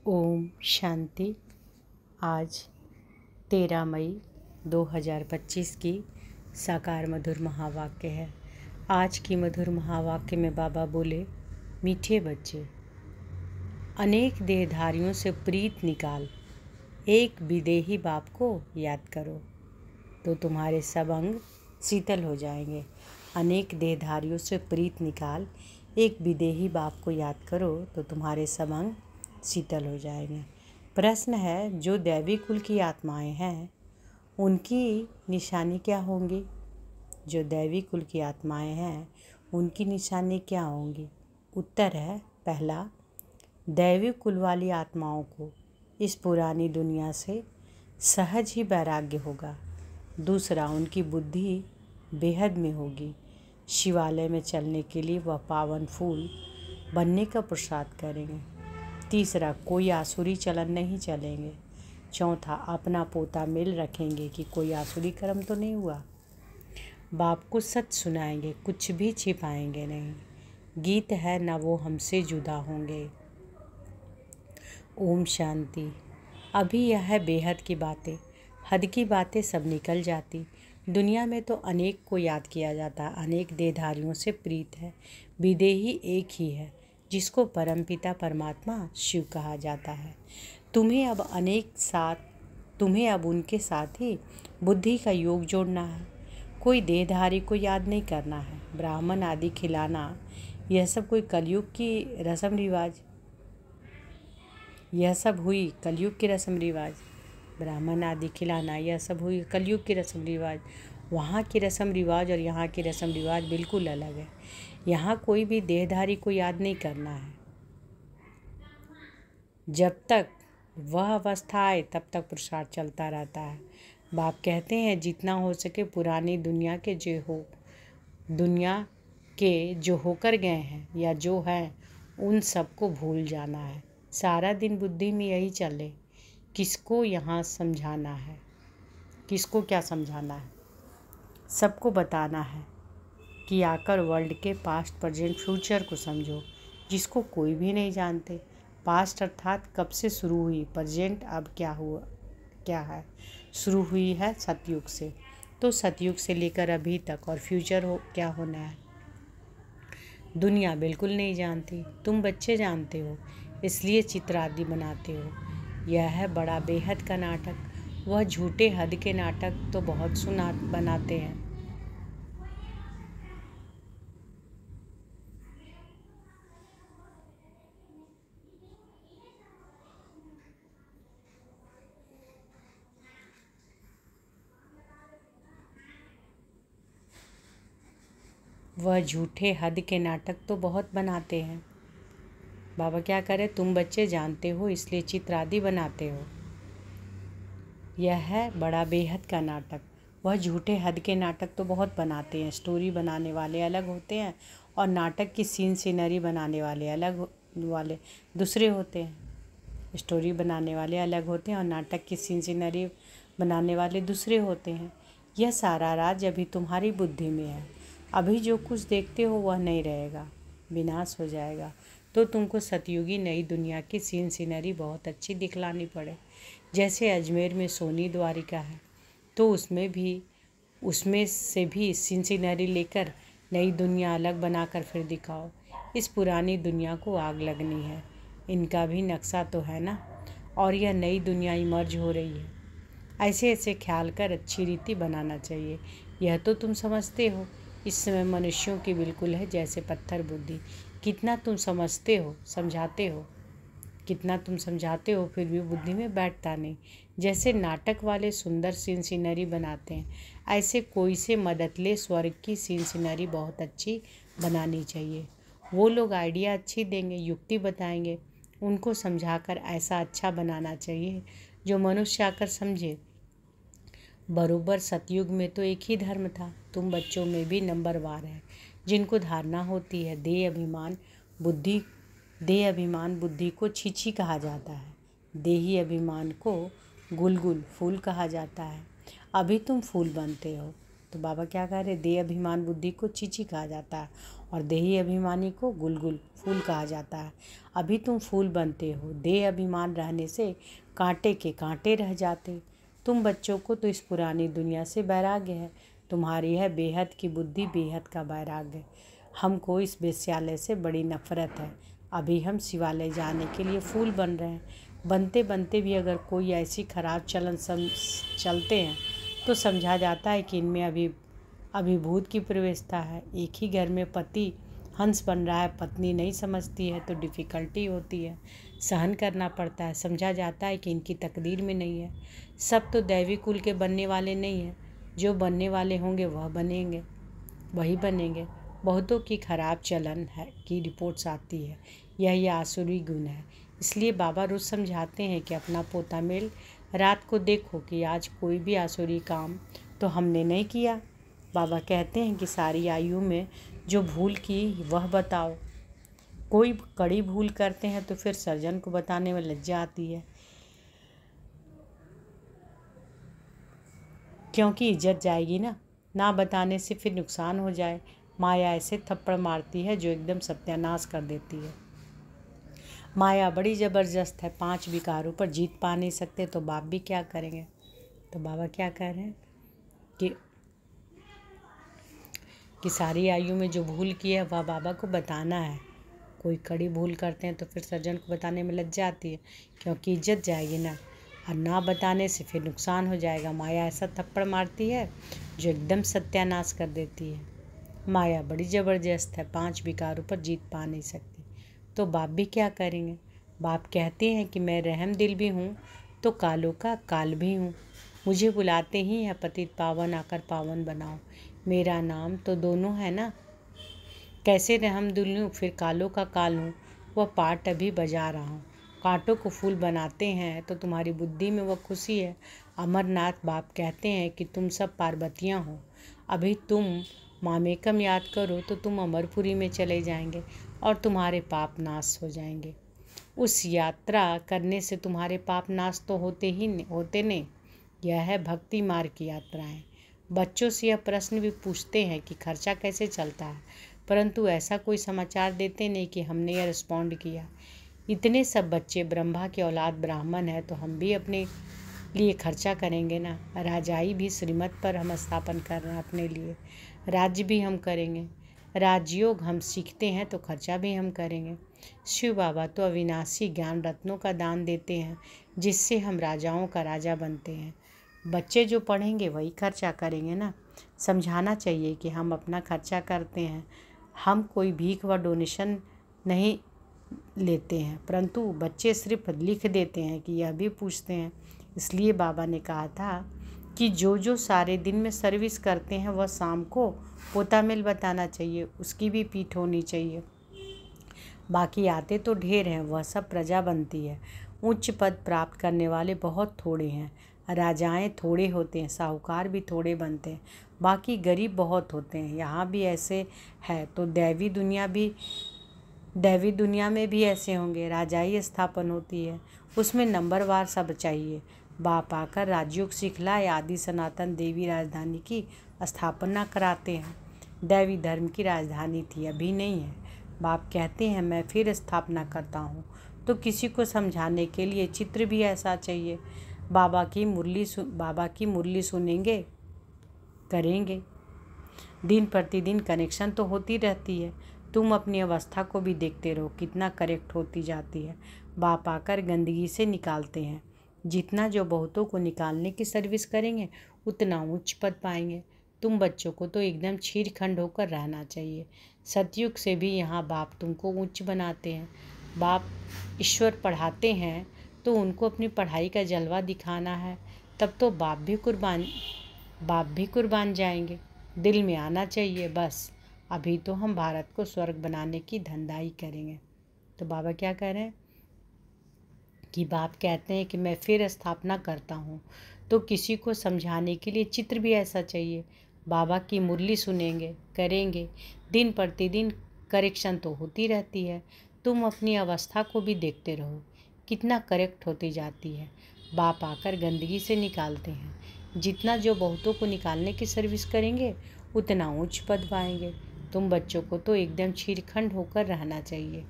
ओम शांति। आज 13 मई 2025 की साकार मधुर महावाक्य है। आज की मधुर महावाक्य में बाबा बोले, मीठे बच्चे, अनेक देहधारियों से प्रीत निकाल, एक विदेही बाप को याद करो तो तुम्हारे सब अंग शीतल हो जाएंगे। अनेक देहधारियों से प्रीत निकाल, एक विदेही बाप को याद करो तो तुम्हारे सब अंग शीतल हो जाएंगे। प्रश्न है, जो दैवी कुल की आत्माएं हैं उनकी निशानी क्या होंगी? जो दैवी कुल की आत्माएं हैं उनकी निशानी क्या होंगी? उत्तर है, पहला, दैवी कुल वाली आत्माओं को इस पुरानी दुनिया से सहज ही वैराग्य होगा। दूसरा, उनकी बुद्धि बेहद में होगी। शिवालय में चलने के लिए वह पावन फूल बनने का प्रसाद करेंगे। तीसरा, कोई आसुरी चलन नहीं चलेंगे। चौथा, अपना पोता मेल रखेंगे कि कोई आसुरी कर्म तो नहीं हुआ। बाप को सच सुनाएंगे, कुछ भी छिपाएंगे नहीं। गीत है न वो हमसे जुदा होंगे। ओम शांति। अभी यह है बेहद की बातें, हद की बातें सब निकल जाती। दुनिया में तो अनेक को याद किया जाता, अनेक देहधारियों से प्रीत है। विदेही एक ही है जिसको परमपिता परमात्मा शिव कहा जाता है। तुम्हें अब उनके साथ ही बुद्धि का योग जोड़ना है। कोई देहधारी को याद नहीं करना है। ब्राह्मण आदि खिलाना यह सब कोई कलयुग की रस्म रिवाज ब्राह्मण आदि खिलाना यह सब हुई कलयुग की रस्म रिवाज। वहाँ की रस्म रिवाज और यहाँ की रस्म रिवाज बिल्कुल अलग है। यहाँ कोई भी देहधारी को याद नहीं करना है। जब तक वह अवस्था आए तब तक प्रसाद चलता रहता है। बाप कहते हैं, जितना हो सके पुरानी दुनिया के जो होकर गए हैं या जो हैं उन सबको भूल जाना है। सारा दिन बुद्धि में यही चले, किसको यहाँ समझाना है, किसको क्या समझाना है। सबको बताना है कि आकर वर्ल्ड के पास्ट प्रेजेंट फ्यूचर को समझो, जिसको कोई भी नहीं जानते। पास्ट अर्थात कब से शुरू हुई, प्रेजेंट अब क्या है। शुरू हुई है सतयुग से, तो सतयुग से लेकर अभी तक, और फ्यूचर क्या होना है दुनिया बिल्कुल नहीं जानती। तुम बच्चे जानते हो, इसलिए चित्र आदि बनाते हो। यह है बड़ा बेहद का नाटक। वह झूठे हद के नाटक तो बहुत बनाते हैं। वह झूठे हद के नाटक तो बहुत बनाते हैं। बाबा क्या करे, तुम बच्चे जानते हो इसलिए चित्र आदि बनाते हो। यह है बड़ा बेहद का नाटक। वह झूठे हद के नाटक तो बहुत बनाते हैं। स्टोरी बनाने वाले अलग होते हैं और नाटक की सीनरी बनाने वाले दूसरे होते हैं। स्टोरी बनाने वाले अलग होते हैं और नाटक की सीनरी बनाने वाले दूसरे होते हैं। यह सारा राज अभी तुम्हारी बुद्धि में है। अभी जो कुछ देखते हो वह नहीं रहेगा, विनाश हो जाएगा। तो तुमको सतयुगी नई दुनिया की सीनरी बहुत अच्छी दिखलानी पड़े। जैसे अजमेर में सोनी द्वारिका है, तो उसमें से भी सीनरी लेकर नई दुनिया अलग बनाकर फिर दिखाओ। इस पुरानी दुनिया को आग लगनी है, इनका भी नक्शा तो है ना, और यह नई दुनिया इमर्ज हो रही है। ऐसे ऐसे ख्याल कर अच्छी रीति बनाना चाहिए। यह तो तुम समझते हो, इस समय मनुष्यों की बिल्कुल है जैसे पत्थर बुद्धि। कितना तुम समझते हो, फिर भी बुद्धि में बैठता नहीं। जैसे नाटक वाले सुंदर सीनरी बनाते हैं, ऐसे कोई से मदद ले स्वर्ग की सीनरी बहुत अच्छी बनानी चाहिए। वो लोग आइडिया अच्छी देंगे, युक्ति बताएंगे, उनको समझाकर ऐसा अच्छा बनाना चाहिए जो मनुष्य आकर समझे। बरोबर सतयुग में तो एक ही धर्म था। तुम बच्चों में भी नंबरवार है जिनको धारणा होती है। देह अभिमान बुद्धि को छीछी कहा जाता है। देही अभिमान को गुलगुल फूल कहा जाता है। अभी तुम फूल बनते हो। तो बाबा क्या कह रहे, देह अभिमान बुद्धि को छीछी कहा जाता है और देही अभिमानी को गुलगुल फूल कहा जाता है। अभी तुम फूल बनते हो, देह अभिमान रहने से कांटे के कांटे रह जाते। तुम बच्चों को तो इस पुरानी दुनिया से वैराग्य है, तुम्हारी है बेहद की बुद्धि, बेहद का वैराग्य। हमको इस वेश्यालय से बड़ी नफरत है। अभी हम शिवालय जाने के लिए फूल बन रहे हैं। बनते बनते भी अगर कोई ऐसी खराब चलन चलते हैं तो समझा जाता है कि इनमें अभिभूत की प्रवेशता है। एक ही घर में पति हंस बन रहा है, पत्नी नहीं समझती है तो डिफ़िकल्टी होती है, सहन करना पड़ता है। समझा जाता है कि इनकी तकदीर में नहीं है। सब तो दैवी कुल के बनने वाले नहीं हैं, जो बनने वाले होंगे वही बनेंगे। बहुतों की खराब चलन है की रिपोर्ट्स आती है, यही आसुरी गुण है। इसलिए बाबा रोज समझाते हैं कि अपना पोता मेल रात को देखो कि आज कोई भी आसुरी काम तो हमने नहीं किया। बाबा कहते हैं कि सारी आयु में जो भूल की वह बताओ। कोई कड़ी भूल करते हैं तो फिर सर्जन को बताने में लज्जा आती है, क्योंकि इज्जत जाएगी ना बताने से फिर नुकसान हो जाए। माया ऐसे थप्पड़ मारती है जो एकदम सत्यानाश कर देती है। माया बड़ी ज़बरदस्त है, 5 विकारों पर जीत पा नहीं सकते तो बाप भी क्या करेंगे। तो बाबा क्या कह रहे हैं कि सारी आयु में जो भूल की है वह बाबा को बताना है। कोई कड़ी भूल करते हैं तो फिर सर्जन को बताने में लज्जा आती है, क्योंकि इज्जत जाएगी और ना बताने से फिर नुकसान हो जाएगा। माया ऐसा थप्पड़ मारती है जो एकदम सत्यानाश कर देती है। माया बड़ी ज़बरदस्त है, 5 विकारों पर जीत पा नहीं सकती तो बाप भी क्या करेंगे। बाप कहते हैं कि मैं रहम दिल भी हूँ तो कालों का काल भी हूँ। मुझे बुलाते ही है पतित पावन आकर पावन बनाओ। मेरा नाम तो दोनों है ना, कैसे रहम दिल हूँ फिर कालों का काल हूँ। वह पाठ अभी बजा रहा हूँ। कांटों को फूल बनाते हैं तो तुम्हारी बुद्धि में वह खुशी है। अमरनाथ बाप कहते हैं कि तुम सब पार्वतियाँ हो। अभी तुम मामेकम याद करो तो तुम अमरपुरी में चले जाएंगे और तुम्हारे पाप नाश हो जाएंगे। उस यात्रा करने से तुम्हारे पाप नाश तो होते नहीं। यह है भक्ति मार्ग की यात्राएं। बच्चों से यह प्रश्न भी पूछते हैं कि खर्चा कैसे चलता है, परंतु ऐसा कोई समाचार देते नहीं कि हमने यह रिस्पॉन्ड किया। इतने सब बच्चे ब्रह्मा की औलाद ब्राह्मण है तो हम भी अपने लिए खर्चा करेंगे ना। राजाई भी श्रीमत पर हम स्थापन कर रहे हैं अपने लिए, राज्य भी हम करेंगे। राजयोग हम सीखते हैं तो खर्चा भी हम करेंगे। शिव बाबा तो अविनाशी ज्ञान रत्नों का दान देते हैं जिससे हम राजाओं का राजा बनते हैं। बच्चे जो पढ़ेंगे वही खर्चा करेंगे ना। समझाना चाहिए कि हम अपना खर्चा करते हैं, हम कोई भीख व डोनेशन नहीं लेते हैं, परंतु बच्चे सिर्फ लिख देते हैं कि यह भी पूछते हैं। इसलिए बाबा ने कहा था कि जो सारे दिन में सर्विस करते हैं वह शाम को पोता मेल बताना चाहिए, उसकी भी पीठ होनी चाहिए। बाकी आते तो ढेर हैं, वह सब प्रजा बनती है। उच्च पद प्राप्त करने वाले बहुत थोड़े हैं। राजाएं थोड़े होते हैं, साहूकार भी थोड़े बनते हैं, बाकी गरीब बहुत होते हैं। यहाँ भी ऐसे है तो दैवी दुनिया में भी ऐसे होंगे। राजाई स्थापन होती है, उसमें नंबरवार सब चाहिए। बाप आकर राजयोग सिखलाए आदि सनातन देवी राजधानी की स्थापना कराते हैं। दैवी धर्म की राजधानी थी, अभी नहीं है। बाप कहते हैं मैं फिर स्थापना करता हूँ तो किसी को समझाने के लिए चित्र भी ऐसा चाहिए। बाबा की मुरली सुनेंगे करेंगे। दिन प्रतिदिन कनेक्शन तो होती रहती है। तुम अपनी अवस्था को भी देखते रहो कितना करेक्ट होती जाती है। बाप आकर गंदगी से निकालते हैं। जितना जो बहुतों को निकालने की सर्विस करेंगे उतना उच्च पद पाएंगे। तुम बच्चों को तो एकदम छीरखंड होकर रहना चाहिए। सतयुग से भी यहाँ बाप तुमको उच्च बनाते हैं। बाप ईश्वर पढ़ाते हैं तो उनको अपनी पढ़ाई का जलवा दिखाना है, तब तो बाप भी कुर्बान जाएंगे। दिल में आना चाहिए बस, अभी तो हम भारत को स्वर्ग बनाने की धंधाई करेंगे। तो बाबा क्या कह रहे हैं कि बाप कहते हैं कि मैं फिर स्थापना करता हूँ तो किसी को समझाने के लिए चित्र भी ऐसा चाहिए। बाबा की मुरली सुनेंगे करेंगे। दिन प्रतिदिन करेक्शन तो होती रहती है। तुम अपनी अवस्था को भी देखते रहो कितना करेक्ट होती जाती है। बाप आकर गंदगी से निकालते हैं। जितना जो बहुतों को निकालने की सर्विस करेंगे उतना उच्च पद पाएंगे। तुम बच्चों को तो एकदम चीरखंड होकर रहना चाहिए।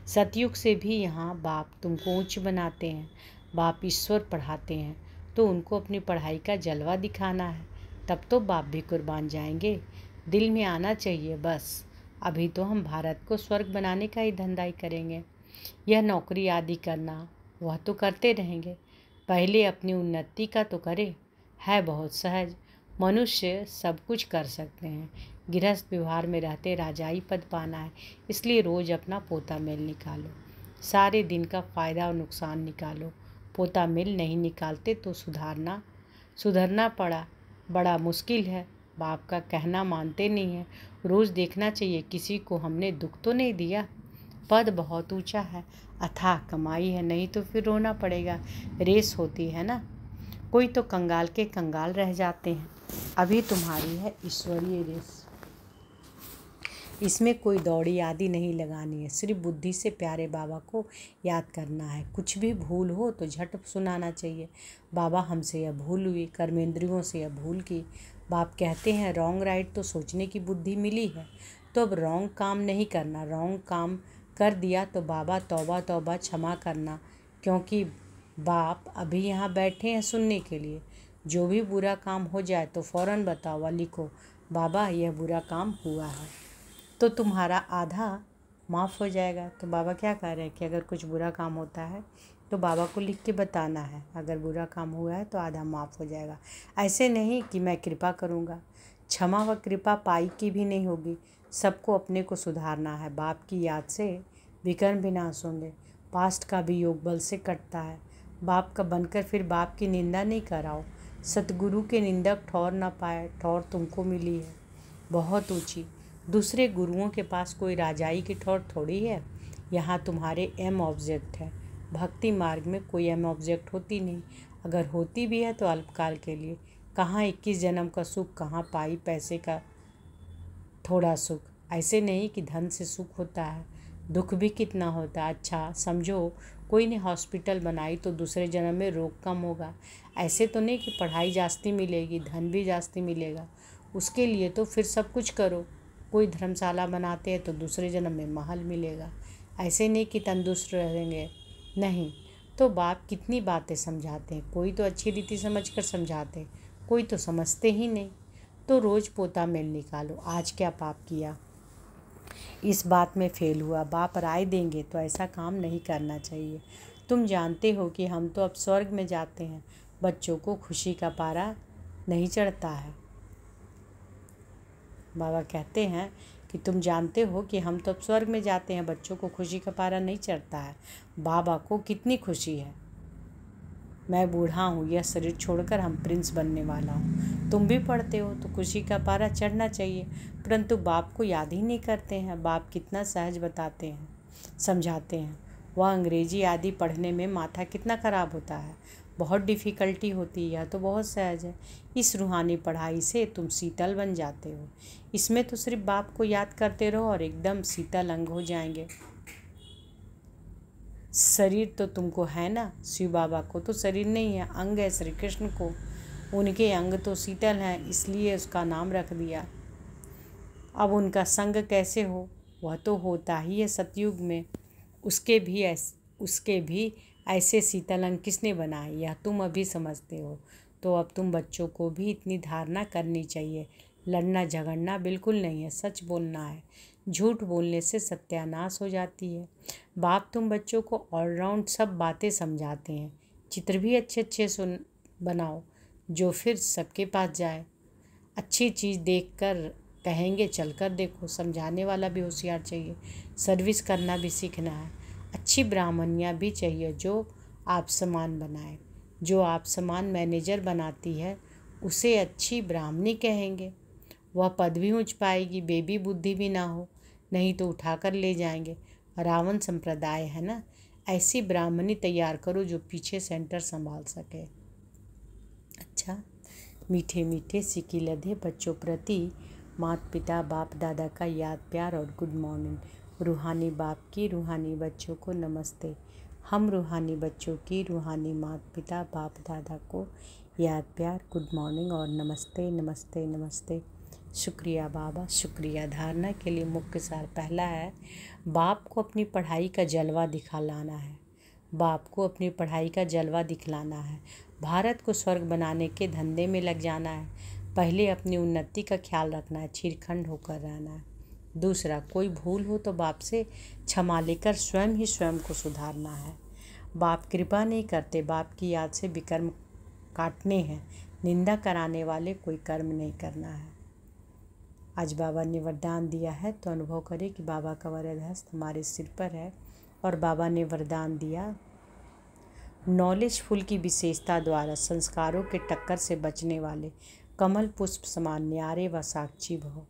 सतयुग से भी यहाँ बाप तुमको ऊंच बनाते हैं, बाप ईश्वर पढ़ाते हैं, तो उनको अपनी पढ़ाई का जलवा दिखाना है, तब तो बाप भी कुर्बान जाएंगे। दिल में आना चाहिए बस। अभी तो हम भारत को स्वर्ग बनाने का ही धंधा ही करेंगे। यह नौकरी आदि करना वह तो करते रहेंगे, पहले अपनी उन्नति का तो करे। है बहुत सहज, मनुष्य सब कुछ कर सकते हैं। गृहस्थ व्यवहार में रहते राजाई पद पाना है, इसलिए रोज़ अपना पोता मेल निकालो, सारे दिन का फ़ायदा और नुकसान निकालो। पोता मेल नहीं निकालते तो सुधरना बड़ा मुश्किल है। बाप का कहना मानते नहीं है। रोज़ देखना चाहिए किसी को हमने दुख तो नहीं दिया। पद बहुत ऊंचा है, अथाह कमाई है, नहीं तो फिर रोना पड़ेगा। रेस होती है ना, कोई तो कंगाल के कंगाल रह जाते हैं। अभी तुम्हारी है ईश्वरीय रेस, इसमें कोई दौड़ी आदि नहीं लगानी है, सिर्फ बुद्धि से प्यारे बाबा को याद करना है। कुछ भी भूल हो तो झट सुनाना चाहिए, बाबा हमसे यह भूल हुई, कर्मेंद्रियों से यह भूल की। बाप कहते हैं रॉन्ग राइट तो सोचने की बुद्धि मिली है, तो अब रॉन्ग काम नहीं करना। रॉन्ग काम कर दिया तो बाबा तौबा तौबा क्षमा करना, क्योंकि बाप अभी यहाँ बैठे हैं सुनने के लिए। जो भी बुरा काम हो जाए तो फ़ौरन बताओ व लिखो, बाबा यह बुरा काम हुआ है, तो तुम्हारा आधा माफ़ हो जाएगा। तो बाबा क्या कह रहे हैं कि अगर कुछ बुरा काम होता है तो बाबा को लिख के बताना है, अगर बुरा काम हुआ है तो आधा माफ़ हो जाएगा। ऐसे नहीं कि मैं कृपा करूँगा, क्षमा व कृपा पाई की भी नहीं होगी। सबको अपने को सुधारना है। बाप की याद से विकर्म विनाश होंगे, पास्ट का भी योग बल से कटता है। बाप का बनकर फिर बाप की निंदा नहीं कराओ। सतगुरु के निंदक ठौर ना पाए, ठौर तुमको मिली है बहुत ऊंची। दूसरे गुरुओं के पास कोई राजाई की ठौर थोड़ी है, यहाँ तुम्हारे एम ऑब्जेक्ट है। भक्ति मार्ग में कोई एम ऑब्जेक्ट होती नहीं, अगर होती भी है तो अल्पकाल के लिए। कहाँ 21 जन्म का सुख, कहाँ पाई पैसे का थोड़ा सुख। ऐसे नहीं कि धन से सुख होता है, दुख भी कितना होता है। अच्छा समझो कोई ने हॉस्पिटल बनाई तो दूसरे जन्म में रोग कम होगा। ऐसे तो नहीं कि पढ़ाई जास्ती मिलेगी, धन भी जास्ती मिलेगा। उसके लिए तो फिर सब कुछ करो। कोई धर्मशाला बनाते हैं तो दूसरे जन्म में महल मिलेगा। ऐसे नहीं कि तंदुरुस्त रहेंगे, नहीं। तो बाप कितनी बातें समझाते हैं, कोई तो अच्छी रीति समझ कर समझाते, कोई तो समझते ही नहीं। तो रोज़ पोता मेल निकालो, आज क्या पाप किया, इस बात में फेल हुआ। बाप राय देंगे तो ऐसा काम नहीं करना चाहिए। तुम जानते हो कि हम तो अब स्वर्ग में जाते हैं, बच्चों को खुशी का पारा नहीं चढ़ता है। बाबा कहते हैं कि तुम जानते हो कि हम तो अब स्वर्ग में जाते हैं, बच्चों को खुशी का पारा नहीं चढ़ता है। बाबा को कितनी खुशी है, मैं बूढ़ा हूँ, यह शरीर छोड़कर हम प्रिंस बनने वाला हूँ। तुम भी पढ़ते हो तो खुशी का पारा चढ़ना चाहिए, परंतु बाप को याद ही नहीं करते हैं। बाप कितना सहज बताते हैं, समझाते हैं। वह अंग्रेजी आदि पढ़ने में माथा कितना ख़राब होता है, बहुत डिफ़िकल्टी होती है, यह तो बहुत सहज है। इस रूहानी पढ़ाई से तुम शीतल बन जाते हो। इसमें तो सिर्फ बाप को याद करते रहो और एकदम शीतल अंग हो जाएंगे। शरीर तो तुमको है ना, शिव बाबा को तो शरीर नहीं है, अंग है श्री कृष्ण को। उनके अंग तो शीतल हैं, इसलिए उसका नाम रख दिया। अब उनका संग कैसे हो, वह तो होता ही है सतयुग में। उसके भी ऐसे शीतल अंग किसने बनाए, यह तुम अभी समझते हो। तो अब तुम बच्चों को भी इतनी धारणा करनी चाहिए। लड़ना झगड़ना बिल्कुल नहीं है, सच बोलना है। झूठ बोलने से सत्यानाश हो जाती है। बाप तुम बच्चों को ऑलराउंड सब बातें समझाते हैं। चित्र भी अच्छे अच्छे बनाओ जो फिर सबके पास जाए। अच्छी चीज़ देखकर कहेंगे चलकर देखो। समझाने वाला भी होशियार चाहिए, सर्विस करना भी सीखना है। अच्छी ब्राह्मणियाँ भी चाहिए जो आप समान बनाए। जो आप समान मैनेजर बनाती है उसे अच्छी ब्राह्मणी कहेंगे। वह पद भी ऊँच पाएगी, बेबी बुद्धि भी ना हो, नहीं तो उठाकर ले जाएंगे। रावण संप्रदाय है ना, ऐसी ब्राह्मणी तैयार करो जो पीछे सेंटर संभाल सके। अच्छा, मीठे मीठे सिक्की लधे बच्चों प्रति माता पिता बाप दादा का याद प्यार और गुड मॉर्निंग। रूहानी बाप की रूहानी बच्चों को नमस्ते। हम रूहानी बच्चों की रूहानी माता पिता बाप दादा को याद प्यार, गुड मॉर्निंग और नमस्ते नमस्ते नमस्ते। शुक्रिया बाबा, शुक्रिया। धारणा के लिए मुख्य सार पहला है, बाप को अपनी पढ़ाई का जलवा दिखलाना है। बाप को अपनी पढ़ाई का जलवा दिखलाना है। भारत को स्वर्ग बनाने के धंधे में लग जाना है। पहले अपनी उन्नति का ख्याल रखना है, चिरखंड होकर रहना है। दूसरा, कोई भूल हो तो बाप से क्षमा लेकर स्वयं ही स्वयं को सुधारना है। बाप कृपा नहीं करते, बाप की याद से विकर्म काटने हैं। निंदा कराने वाले कोई कर्म नहीं करना है। आज बाबा ने वरदान दिया है तो अनुभव करें कि बाबा का वरद हस्त हमारे सिर पर है। और बाबा ने वरदान दिया, नॉलेज फुल की विशेषता द्वारा संस्कारों के टक्कर से बचने वाले कमल पुष्प समान न्यारे व साक्षी भव।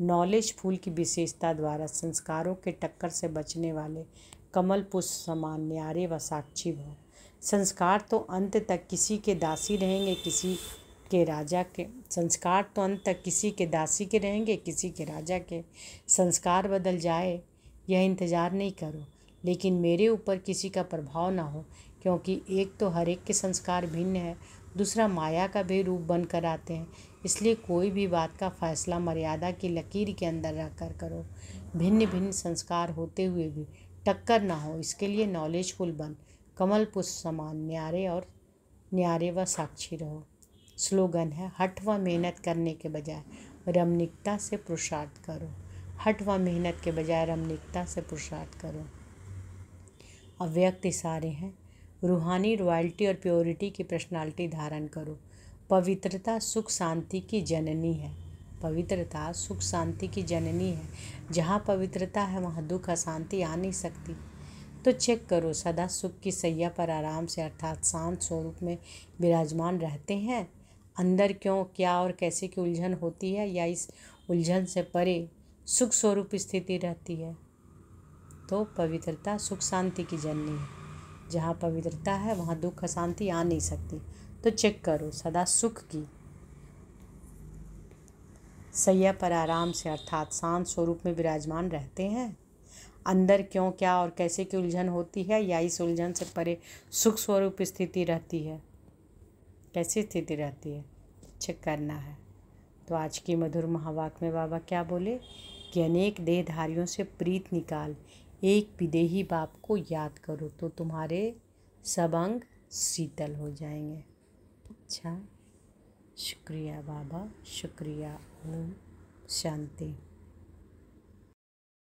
नॉलेज फूल की विशेषता द्वारा संस्कारों के टक्कर से बचने वाले कमल पुष्प समान न्यारे व साक्षी भव। संस्कार तो अंत तक किसी के दासी रहेंगे, किसी के राजा के। संस्कार तो अंत तक किसी के दासी के रहेंगे, किसी के राजा के। संस्कार बदल जाए यह इंतज़ार नहीं करो, लेकिन मेरे ऊपर किसी का प्रभाव ना हो, क्योंकि एक तो हर एक के संस्कार भिन्न है, दूसरा माया का भी रूप बन कर आते हैं। इसलिए कोई भी बात का फैसला मर्यादा की लकीर के अंदर रख कर करो। भिन्न भिन्न संस्कार होते हुए भी टक्कर ना हो, इसके लिए नॉलेजफुल बन, कमल पुष्प समान न्यारे व साक्षी रहो। स्लोगन है, हठ व मेहनत करने के बजाय रमणीकता से पुरुषार्थ करो। हठ व मेहनत के बजाय रमणीकता से पुरुषार्थ करो। अव्यक्त इशारे हैं, रूहानी रॉयल्टी और प्योरिटी की पर्सनालिटी धारण करो। पवित्रता सुख शांति की जननी है। पवित्रता सुख शांति की जननी है। जहाँ पवित्रता है वहाँ दुख अशांति आ नहीं सकती। तो चेक करो, सदा सुख की सैया पर आराम से अर्थात शांत स्वरूप में विराजमान रहते हैं। अंदर क्यों, क्या और कैसे की उलझन होती है, या इस उलझन से परे सुख स्वरूप स्थिति रहती है। तो पवित्रता सुख शांति की जननी है। जहाँ पवित्रता है वहाँ दुख अशांति आ नहीं सकती। तो चेक करो, सदा सुख की सैया पर आराम से अर्थात शांत स्वरूप में विराजमान रहते हैं। अंदर क्यों, क्या और कैसे की उलझन होती है, या इस उलझन से परे सुख स्वरूप स्थिति रहती है। कैसी स्थिति रहती है, चेक करना है। तो आज की मधुर महावाक्य में बाबा क्या बोले कि अनेक देहधारियों से प्रीत निकाल, एक विदेही बाप को याद करो तो तुम्हारे सब अंग शीतल हो जाएंगे। अच्छा, शुक्रिया बाबा, शुक्रिया। ओम शांति।